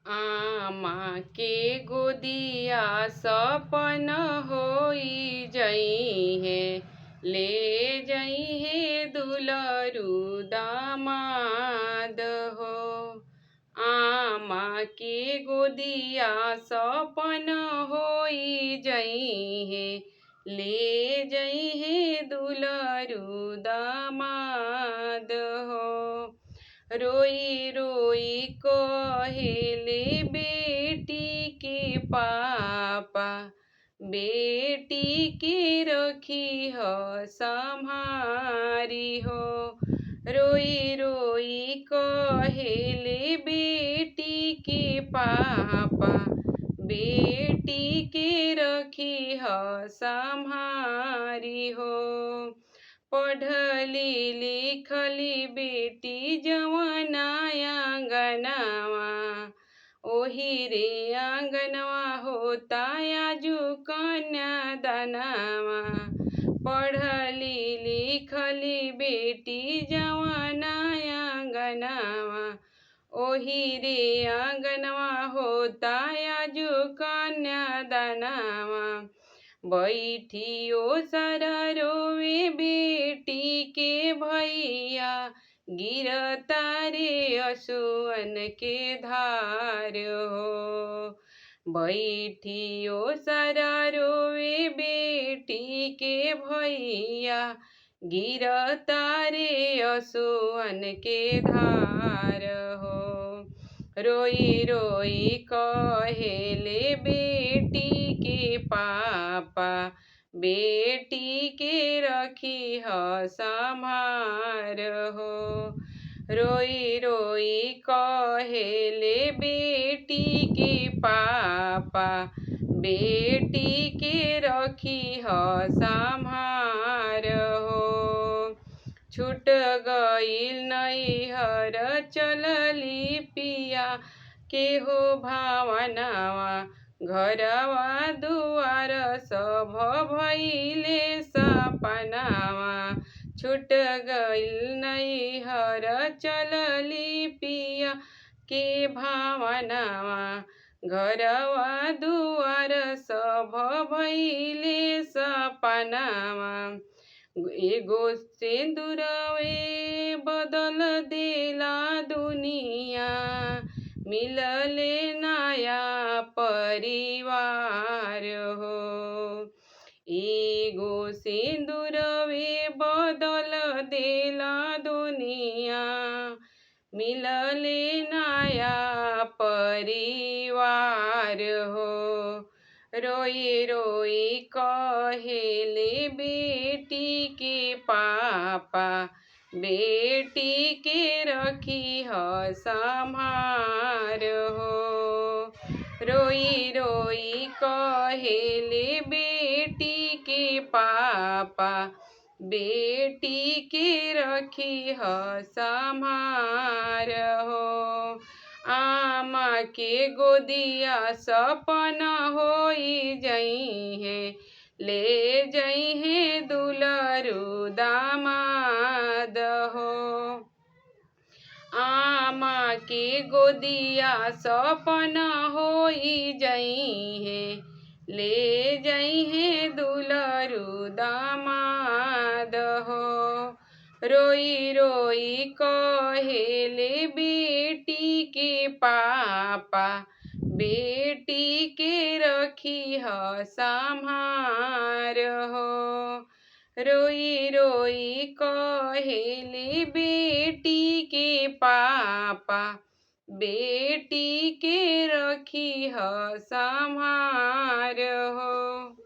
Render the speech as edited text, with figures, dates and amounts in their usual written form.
आमा के गोदिया सपन होई जइहे, ले जइहे दुलरू दामाद हो। आमा के गोदिया सपन होई जइहे, ले जइहे दुलरू दामाद हो। रोई रोई कहेले बेटी के पापा, बेटी के रखी हो सम्हारी हो। रोई रोई कहेले बेटी के पापा, बेटी के रखी हो सम्हारी हो। पढ़ली लिखली बेटी जवाना आंगनवा, ओही रे आंगनवा होता आजू कन्यादानवा। पढ़ली लिखली बेटी जवाना आंगनवा, ओही रे आंगनवा होता आजू कन्यादानवा। बैठियो सारा रोवे बेटी के भैया, गिरता रे असुअन के धार हो। बैठियो सारा रोवे बेटी के भैया, गिरता रे असुअन के धार हो। रोई रोई कहेले बेटी के पापा, बेटी के रखी हो सम्हार हो। रोई रोई कहेले बेटी के पापा, बेटी के रखी हो सम्हार हो। छूट गईल नैहर चलली पिया के हो भावनावा, घरवा दुआर सब भइले सपनावा। छूट गईल नैहर चलली पिया के भावनावा, घरवा दुआर सब भइले सपनावा। एगो सिंदूरवे बदल देला दुनिया, मिलले नया परिवार हो। एगो सिंदूरवे बदल देला दुनिया, मिलले नया परिवार हो। रोई रोई कहेले बेटी के पापा, बेटी के रखी हो सम्हार हो। रोई रोई कहेले बेटी के पापा, बेटी के रखी हो सम्हार हो। आमा के गोदिया सपन होई जइहे, ले जइहे दुलरू दामाद हो। आमा के गोदिया सपन होई जइहे, ले जइहे दुलरू दामाद हो। रोई रोई कहेले बेटी के पापा, बेटी के रखी हो सम्हार हो। रोई रोई कहेले बेटी के पापा, बेटी के रखी हो सम्हार हो।